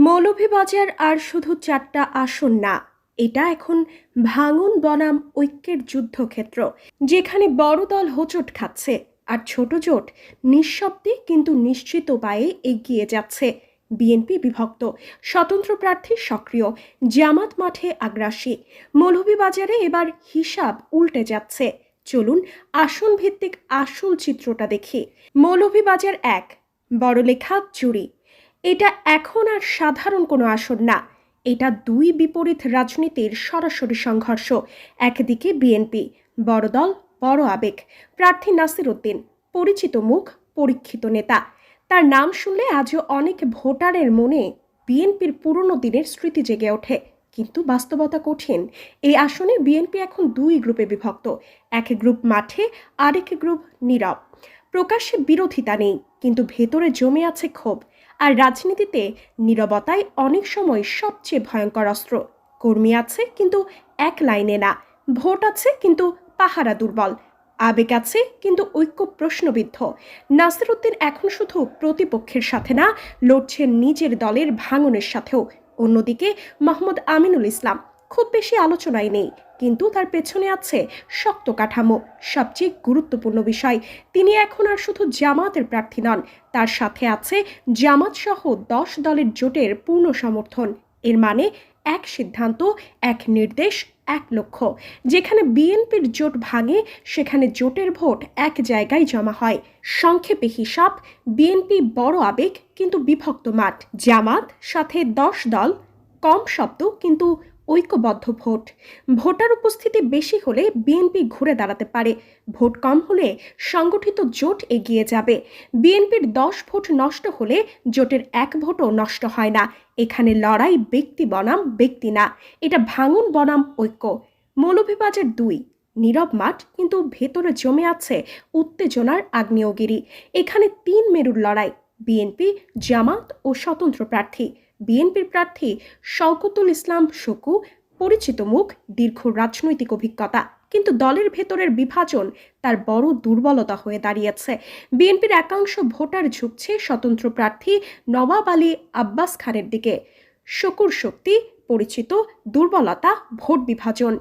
মৌলভীবাজার আর শুধু ৪টা আসন না, এটা এখন ভাঙন বনাম ঐক্যের যুদ্ধক্ষেত্র, যেখানে বড় দল হোঁচট খাচ্ছে আর ছোট জোট নিঃশব্দে কিন্তু নিশ্চিত উপায়ে এগিয়ে যাচ্ছে। বিএনপি বিভক্ত, স্বতন্ত্র প্রার্থী সক্রিয়, জামাত মাঠে আগ্রাসী। মৌলভীবাজারে এবার হিসাব উল্টে যাচ্ছে। চলুন আসন ভিত্তিক আসল চিত্রটা দেখি। মৌলভীবাজার ১, বড়লেখা চুরি। এটা এখন আর সাধারণ কোনো আসন না, এটা দুই বিপরীত রাজনীতির সরাসরি সংঘর্ষ। একদিকে বিএনপি, বড় দল, বড় আবেগ, প্রার্থী নাসির উদ্দিন, পরিচিত মুখ, পরীক্ষিত নেতা। তার নাম শুনলে আজও অনেক ভোটারের মনে বিএনপির পুরনো দিনের স্মৃতি জেগে ওঠে। কিন্তু বাস্তবতা কঠিন। এই আসনে বিএনপি এখন দুই গ্রুপে বিভক্ত। এক গ্রুপ মাঠে, আরেক গ্রুপ নীরব। প্রকাশ্যে বিরোধিতা নেই, কিন্তু ভেতরে জমে আছে ক্ষোভ। আর রাজনীতিতে নীরবতাই অনেক সময় সবচেয়ে ভয়ঙ্কর অস্ত্র। কর্মী আছে কিন্তু এক লাইনে না, ভোট আছে কিন্তু পাহারা দুর্বল, আবেগ আছে কিন্তু ঐক্য প্রশ্নবিদ্ধ। নাসির উদ্দিন এখন শুধু প্রতিপক্ষের সাথে না, লড়ছেন নিজের দলের ভাঙনের সাথেও। অন্যদিকে মোহাম্মদ আমিনুল ইসলাম খুব বেশি আলোচনায় নেই, কিন্তু তার পেছনে আছে শক্ত কাঠামো। সবচেয়ে গুরুত্বপূর্ণ বিষয়, তিনি এখন আর শুধু জামাতের প্রার্থী নন, তার সাথে আছে জামাত সহ 10 দলের জোটের পূর্ণ সমর্থন। এর মানে এক সিদ্ধান্ত, এক নির্দেশ, এক লক্ষ্য। যেখানে বিএনপির জোট ভাঙে, সেখানে জোটের ভোট এক জায়গায় জমা হয়। সংক্ষেপে হিসাব, বিএনপি বড় আবেগ কিন্তু বিভক্ত মাঠ, জামাত সাথে 10 দল, কম শব্দ কিন্তু ঐক্যবদ্ধ ভোট। ভোটার উপস্থিতি বেশি হলে বিএনপি ঘুরে দাঁড়াতে পারে, ভোট কম হলে সংগঠিত জোট এগিয়ে যাবে। বিএনপির 10 ভোট নষ্ট হলে জোটের 1 ভোটও নষ্ট হয় না। এখানে লড়াই ব্যক্তি বনাম ব্যক্তি না, এটা ভাঙন বনাম ঐক্য। মৌলভীবাজার 2, নীরব মাঠ কিন্তু ভেতরে জমে আছে উত্তেজনার আগ্নেয়গিরি। এখানে 3 মেরুর লড়াই, বিএনপি, জামাত ও স্বতন্ত্র প্রার্থী। বিএনপির প্রার্থী শওকতুল ইসলাম শকু, পরিচিত মুখ, দীর্ঘ রাজনৈতিক অভিজ্ঞতা, কিন্তু দলের ভেতরের বিভাজন তার বড় দুর্বলতা হয়ে দাঁড়িয়েছে। বিএনপির একাংশ ভোটার ঝুঁকছে স্বতন্ত্র প্রার্থী নওয়াব আলী আব্বাস খানের দিকে। শকুর শক্তি, পরিচিত দুর্বলতা, ভোট বিভাজন।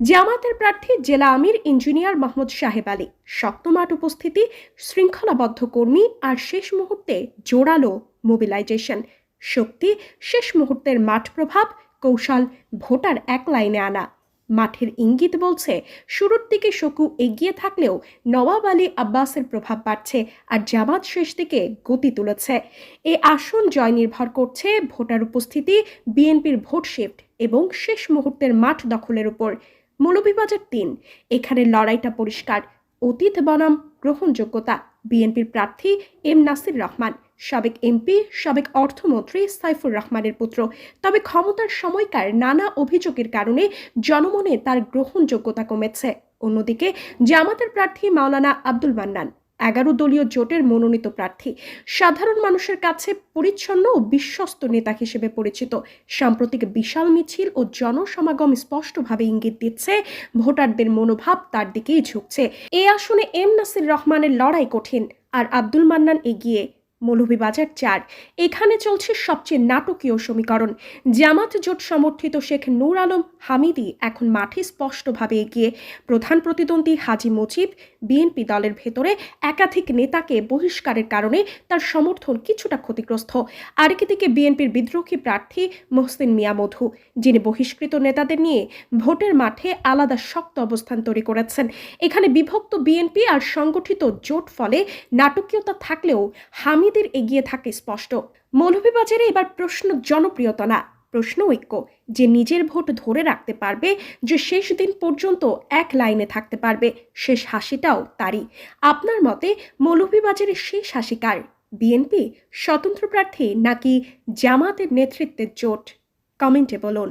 জামাতের প্রার্থী জেলা আমির ইঞ্জিনিয়ার মোহাম্মদ সাহেব আলী, শক্ত মাঠ উপস্থিতি, শৃঙ্খলাবদ্ধ কর্মী আর শেষ মুহূর্তে জোরালো মোবিলাইজেশন। শক্তি, শেষ মুহূর্তের মাঠ প্রভাব, কৌশল, ভোটার এক লাইনে আনা। মাঠের ইঙ্গিত বলছে শুরুর দিকে শকু এগিয়ে থাকলেও নওয়াব আলী আব্বাসের প্রভাব বাড়ছে, আর জামাত শেষ দিকে গতি তুলেছে। এই আসন জয় নির্ভর করছে ভোটার উপস্থিতি, বিএনপির ভোট শিফট এবং শেষ মুহূর্তের মাঠ দখলের উপর। মৌলভীবাজার 3, এখানে লড়াইটা পরিষ্কার, অতীত বনাম গ্রহণযোগ্যতা। বিএনপির প্রার্থী এম নাসির রহমান, সাবেক এমপি, সাবেক অর্থমন্ত্রী সাইফুর রহমানের পুত্র। তবে ক্ষমতার সময়কার নানা অভিযোগের কারণে জনমনে তার গ্রহণযোগ্যতা কমেছে। অন্যদিকে জামাতের প্রার্থী মাওলানা আব্দুল মান্নান, 11 দলীয় জোটের মনোনীত প্রার্থী, সাধারণ মানুষের কাছে পরিচ্ছন্ন ও বিশ্বস্ত নেতা হিসেবে পরিচিত। সাম্প্রতিক বিশাল মিছিল ও জনসমাগম স্পষ্টভাবে ইঙ্গিত দিচ্ছে ভোটারদের মনোভাব তার দিকেই ঝুঁকছে। এই আসনে এম নাসির রহমানের লড়াই কঠিন, আর আব্দুল মান্নান এগিয়ে। মৌলভীবাজার 4, এখানে চলছে সবচেয়ে নাটকীয় সমীকরণ। জামাত জোট সমর্থিত শেখ নূর আলম হামিদি এখন মাঠে স্পষ্টভাবে এগিয়ে। প্রধান প্রতিদ্বন্দ্বী হাজী মুজিব, বিএনপি দলের ভেতরে একাধিক নেতাকে বহিষ্কারের কারণে তার সমর্থন কিছুটা ক্ষতিগ্রস্ত। আরেকদিকে বিএনপির বিদ্রোহী প্রার্থী মোহসিন মিয়া মধু, যিনি বহিষ্কৃত নেতাদের নিয়ে ভোটের মাঠে আলাদা শক্ত অবস্থান তৈরি করেছেন। এখানে বিভক্ত বিএনপি আর সংগঠিত জোট ফলে নাটকীয়তা থাকলেও হামিদের এগিয়ে থাকে স্পষ্ট। মৌলভীবাজারে এবার প্রশ্ন জনপ্রিয়তা না, প্রশ্ন ঐক্য। যে নিজের ভোট ধরে রাখতে পারবে, যে শেষ দিন পর্যন্ত এক লাইনে থাকতে পারবে, শেষ হাসিটাও তারই। আপনার মতে মৌলভীবাজারের শেষ হাসি কার? বিএনপি, স্বতন্ত্র প্রার্থী নাকি জামাতের নেতৃত্বের জোট? কমেন্টে বলুন।